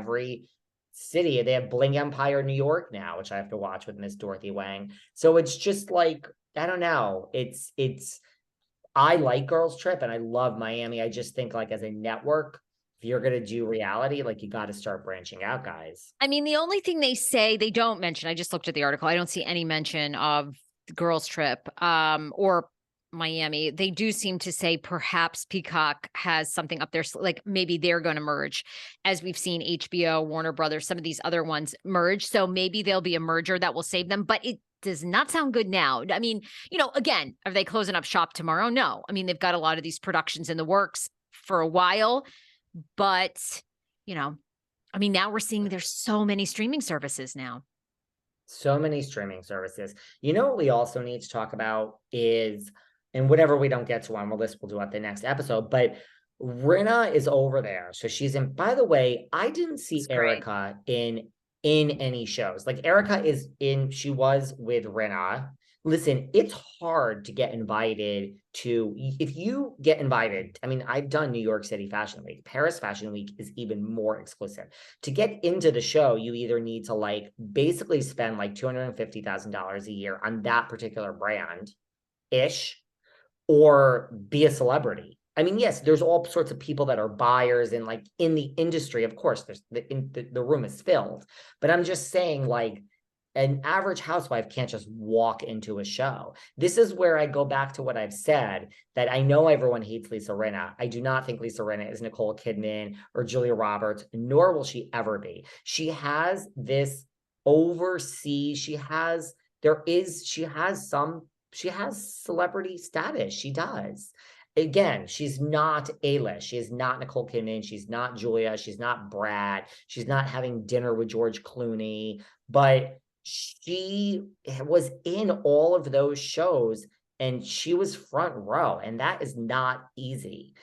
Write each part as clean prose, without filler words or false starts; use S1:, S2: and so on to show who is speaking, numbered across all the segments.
S1: every city. They have Bling Empire New York now, which I have to watch with Miss Dorothy Wang. So it's just like, I don't know. I like Girls Trip and I love Miami. I just think like as a network, if you're going to do reality, like you got to start branching out, guys.
S2: I mean, the only thing they don't mention, I just looked at the article. I don't see any mention of the Girls Trip or Miami. They do seem to say perhaps Peacock has something up there, like maybe they're going to merge, as we've seen HBO, Warner Brothers, some of these other ones merge. So maybe there'll be a merger that will save them, but it does not sound good now. I mean, again, are they closing up shop tomorrow? No. I mean, they've got a lot of these productions in the works for a while, but, I mean, now we're seeing there's so many streaming services now.
S1: So many streaming services. What we also need to talk about is, and whatever we don't get to on the list, we'll do at the next episode, but Rinna is over there. So she's in, by the way, I didn't see Erika in any shows. Like Erika she was with Rinna. Listen, it's hard to get invited to, if you get invited, I mean, I've done New York City Fashion Week. Paris Fashion Week is even more exclusive. To get into the show, you either need to like basically spend like $250,000 a year on that particular brand-ish, or be a celebrity. I mean, yes, there's all sorts of people that are buyers and like in the industry, of course, there's the room is filled, but I'm just saying like an average housewife can't just walk into a show. This is where I go back to what I've said, that I know everyone hates Lisa Rinna. I do not think Lisa Rinna is Nicole Kidman or Julia Roberts, nor will she ever be. She has this overseas, she has celebrity status. She does. Again, she's not A-list. She is not Nicole Kidman. She's not Julia. She's not Brad. She's not having dinner with George Clooney. But she was in all of those shows and she was front row. And that is not easy.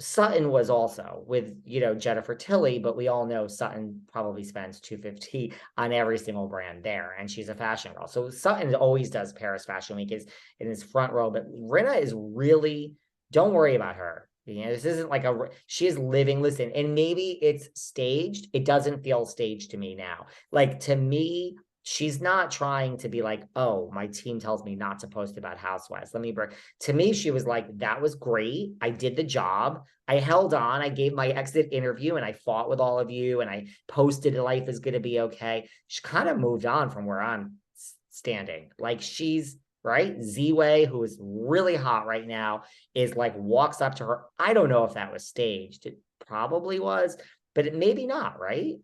S1: Sutton was also with, Jennifer Tilly, but we all know Sutton probably spends $250 on every single brand there, and she's a fashion girl. So Sutton always does Paris Fashion Week is in his front row, but Rinna is really, don't worry about her. This isn't like she is living, listen, and maybe it's staged. It doesn't feel staged to me now. Like to me, she's not trying to be like, oh, my team tells me not to post about Housewives. To me, she was like, that was great. I did the job. I held on. I gave my exit interview and I fought with all of you and I posted life is going to be okay. She kind of moved on from where I'm standing. Like she's right. Z-Way, who is really hot right now, is like walks up to her. I don't know if that was staged. It probably was, but it maybe not, right?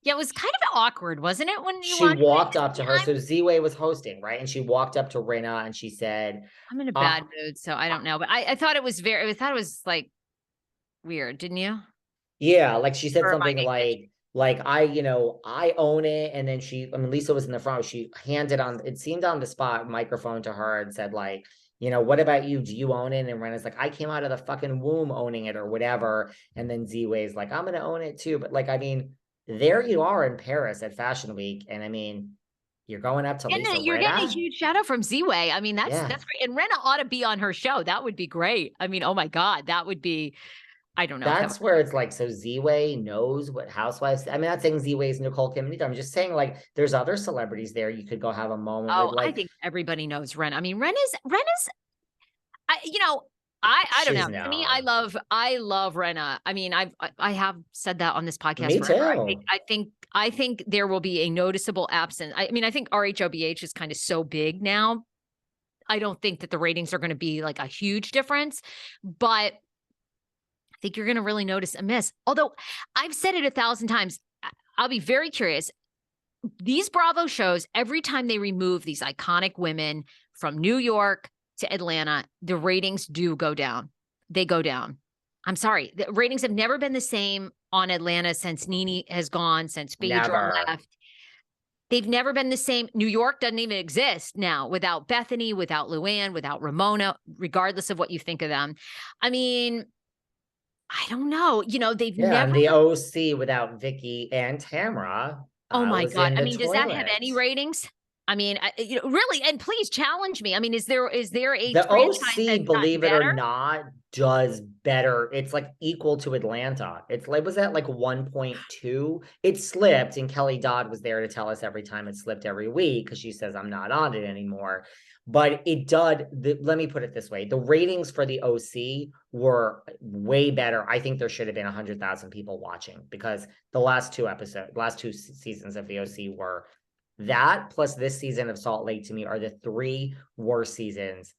S2: Yeah, it was kind of awkward, wasn't it? When
S1: she walked up to her. So Z-Way was hosting, right? And she walked up to Rinna and she said,
S2: I'm in a bad mood, so I don't know. But I thought it was I thought it was like weird, didn't you?
S1: Yeah, like she said something like I own it. And then Lisa was in the front. She handed it seemed on the spot microphone to her and said like, what about you? Do you own it? And Rinna's like, I came out of the fucking womb owning it or whatever. And then Z-Way's like, I'm going to own it too. But like, I mean, there you are in Paris at Fashion Week. And I mean, you're going up to Lisa
S2: You're
S1: Rinna?
S2: getting a huge shout out from Z-Way. I mean, that's great. And Rinna ought to be on her show. That would be great. I mean, oh my God, that would be, I don't know.
S1: That's where it's like, so Z-Way knows what Housewives, I'm not saying Z-Way's Nicole Kidman either. I'm just saying like, there's other celebrities there. You could go have a moment with like.
S2: I think everybody knows Rinna. I mean, Rinna's, I don't know. To me, I love Rinna. I mean, I have said that on this podcast.
S1: Me too.
S2: I think there will be a noticeable absence. I mean, I think RHOBH is kind of so big now. I don't think that the ratings are going to be like a huge difference, but I think you're going to really notice a miss. Although I've said it 1,000 times, I'll be very curious. These Bravo shows, every time they remove these iconic women from New York to Atlanta, the ratings do go down. They go down. I'm sorry. The ratings have never been the same on Atlanta since NeNe has gone, since Phaedra left. They've never been the same. New York doesn't even exist now without Bethany, without Luann, without Ramona, regardless of what you think of them. I mean, I don't know. They've never.
S1: And the OC without Vicky and Tamra.
S2: Oh my God. I mean, does that have any ratings? I mean, really, and please challenge me. I mean, is there a
S1: The
S2: franchise
S1: OC,
S2: that's
S1: believe
S2: gotten
S1: it or
S2: better?
S1: not, does better. It's like equal to Atlanta. It's like, was that like 1.2? It slipped, and Kelly Dodd was there to tell us every time it slipped every week because she says I'm not on it anymore. But it did. Let me put it this way: the ratings for the OC were way better. I think there should have been 100,000 people watching because the last two seasons of the OC were that plus this season of Salt Lake to me are the three worst seasons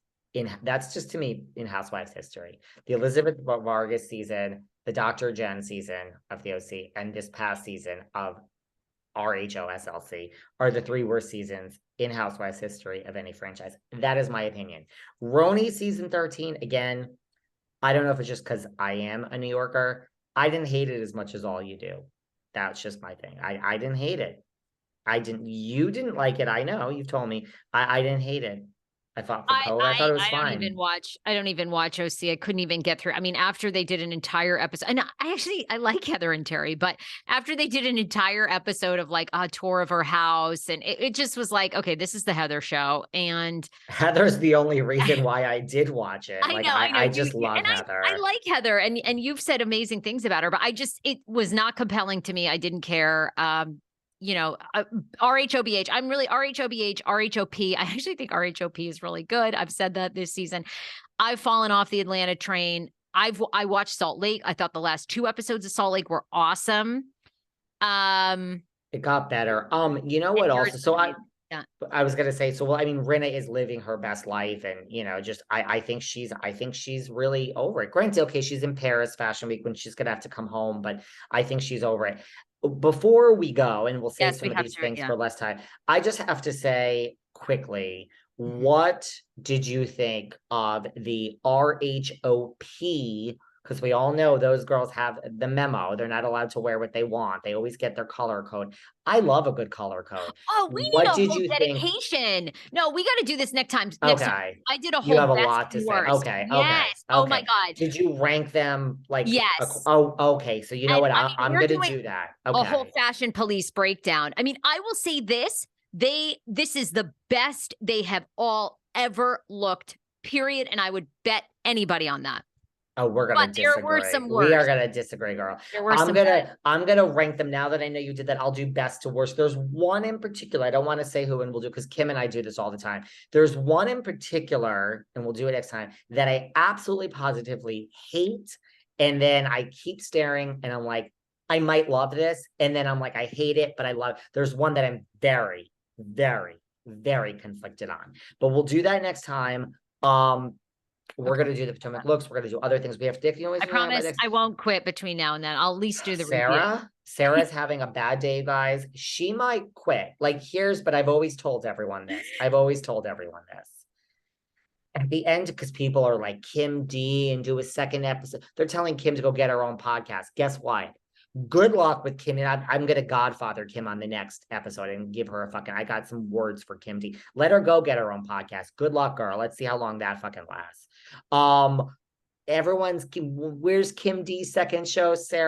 S1: that's just to me in Housewives history. The Elizabeth Vargas season, the Dr. Jen season of the OC, and this past season of RHOSLC are the three worst seasons in Housewives history of any franchise. That is my opinion. RHONY season 13, again, I don't know if it's just because I am a New Yorker. I didn't hate it as much as all you do. That's just my thing. I didn't hate it. You didn't like it. I know you've told me. I didn't hate it. I thought for Cole, I thought it was fine.
S2: I don't even watch OC. I couldn't even get through. I mean, after they did an entire episode, and I like Heather and Terry, but after they did an entire episode of like a tour of her house, and it just was like, okay, this is the Heather show. And
S1: Heather's the only reason why I did watch it.
S2: I know.
S1: I just love Heather.
S2: I like Heather, and you've said amazing things about her, but it was not compelling to me. I didn't care. RHOBH. I'm really RHOBH, RHOP. I actually think RHOP is really good. I've said that this season. I've fallen off the Atlanta train. I watched Salt Lake. I thought the last 2 episodes of Salt Lake were awesome.
S1: It got better. You know what also? So I was gonna say, so well, I mean, Rinna is living her best life, and just I think she's really over it. Granted, okay, she's in Paris Fashion Week when she's gonna have to come home, but I think she's over it. Before we go, and we'll save some of these things for less time, I just have to say quickly, what did you think of the RHOP? Because we all know those girls have the memo. They're not allowed to wear what they want. They always get their color code. I love a good color code.
S2: Oh, we need a whole dedication. No, we got to do this next time.
S1: Okay.
S2: I did a whole
S1: You have a lot to say. Okay.
S2: Yes. Oh my God.
S1: Did you rank them like?
S2: Yes.
S1: Okay. So you know what? I'm going to do that. Okay.
S2: A whole fashion police breakdown. I mean, I will say this. This is the best they have all ever looked, period. And I would bet anybody on that.
S1: Oh, we're gonna disagree.
S2: There were some worse.
S1: We are gonna disagree, girl. I'm gonna rank them now that I know you did that. I'll do best to worst. There's one in particular. I don't want to say who, and we'll do because Kim and I do this all the time. There's one in particular, and we'll do it next time, that I absolutely positively hate. And then I keep staring and I'm like, I might love this. And then I'm like, I hate it, but I love it. There's one that I'm very, very, very conflicted on. But we'll do that next time. We're going to do the Potomac looks. We're going to do other things. We have to,
S2: I promise I won't quit between now and then. I'll at least do the review.
S1: Sarah's having a bad day, guys. She might quit. But I've always told everyone this. At the end, because people are like, Kim D and do a second episode. They're telling Kim to go get her own podcast. Guess what? Good luck with Kim. And I'm going to Godfather Kim on the next episode and give her I got some words for Kim D. Let her go get her own podcast. Good luck, girl. Let's see how long that fucking lasts. Where's Kim D's second show, Sarah?